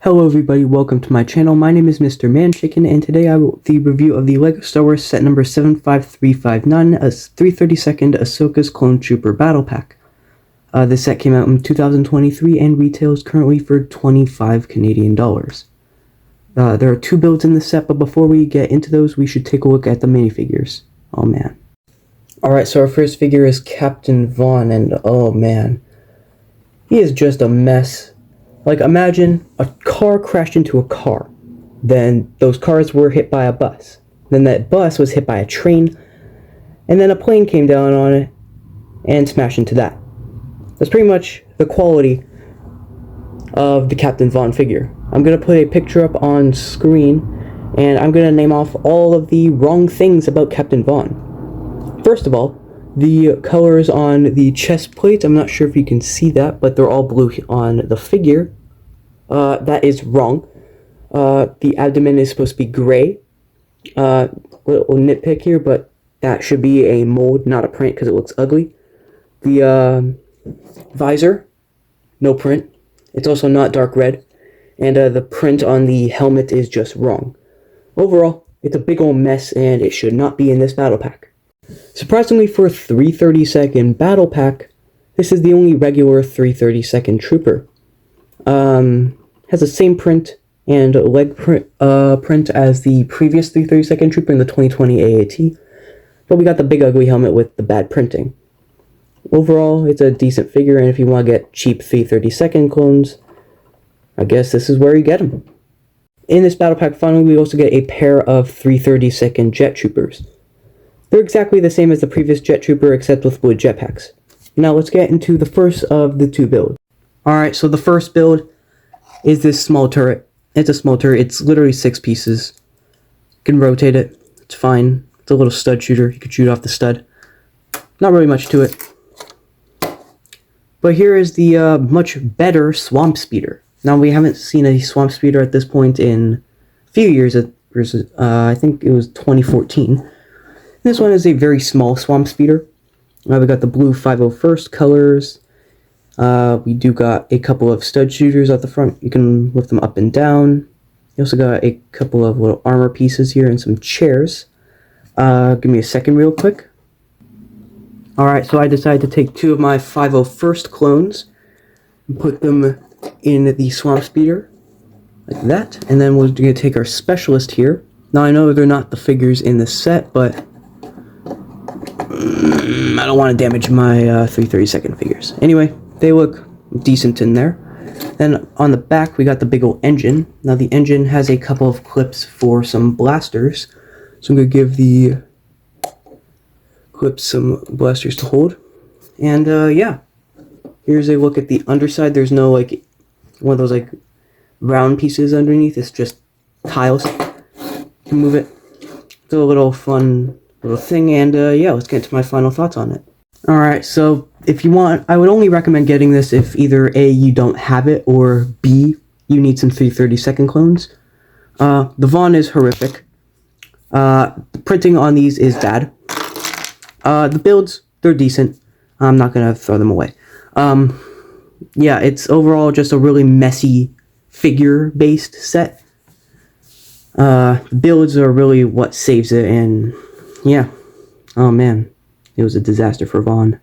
Hello everybody, welcome to my channel. My name is Mr. Manchicken, and today I will do the review of the LEGO Star Wars set number 75359, a 332nd Ahsoka's Clone Trooper Battle Pack. This set came out in 2023 and retails currently for 25 Canadian dollars. There are two builds in the set, but before we get into those, we should take a look at the minifigures. Oh man. Alright, so our first figure is Captain Vaughn, and oh man. He is just a mess. Like, imagine a car crashed into a car. Then those cars were hit by a bus. Then that bus was hit by a train. And then a plane came down on it and smashed into that. That's pretty much the quality of the Captain Vaughn figure. I'm going to put a picture up on screen, and I'm going to name off all of the wrong things about Captain Vaughn. First of all, the colors on the chest plate, I'm not sure if you can see that, but they're all blue on the figure. That is wrong. The abdomen is supposed to be gray. Little nitpick here, but that should be a mold, not a print, because it looks ugly. The visor, no print. It's also not dark red. And the print on the helmet is just wrong. Overall, it's a big old mess, and it should not be in this battle pack. Surprisingly, for a 332nd battle pack, this is the only regular 332nd trooper. Has the same print and leg print as the previous 332nd trooper in the 2020 AAT, but we got the big ugly helmet with the bad printing. Overall, it's a decent figure, and if you want to get cheap 332nd clones, I guess this is where you get them. In this battle pack, finally, we also get a pair of 332nd jet troopers. They're exactly the same as the previous jet trooper, except with blue jetpacks. Now let's get into the first of the two builds. Alright, so the first build is this small turret. It's a small turret. It's literally 6 pieces. You can rotate it. It's fine. It's a little stud shooter. You can shoot off the stud. Not really much to it. But here is the much better Swamp Speeder. Now, we haven't seen a Swamp Speeder at this point in a few years. I think it was 2014. This one is a very small Swamp Speeder. We got the blue 501st colors. We do got a couple of stud shooters at the front. You can lift them up and down. You also got a couple of little armor pieces here and some chairs. Give me a second real quick. Alright, so I decided to take 2 of my 501st clones and put them in the Swamp Speeder, like that. And then we're going to take our Specialist here. Now, I know they're not the figures in the set, but I don't want to damage my 332nd figures. Anyway, they look decent in there. Then on the back, we got the big old engine. Now, the engine has a couple of clips for some blasters. So I'm going to give the clips some blasters to hold. And yeah, here's a look at the underside. There's no like one of those like round pieces underneath. It's just tiles. You can move it. It's a little fun little thing, and yeah, let's get into my final thoughts on it. Alright, so if you want, I would only recommend getting this if either A, you don't have it, or B, you need some 332nd clones. The Vaughn is horrific. The printing on these is bad. The builds, they're decent. I'm not gonna throw them away. Yeah, it's overall just a really messy figure-based set. The builds are really what saves it, and yeah. Oh man, it was a disaster for Vaughn.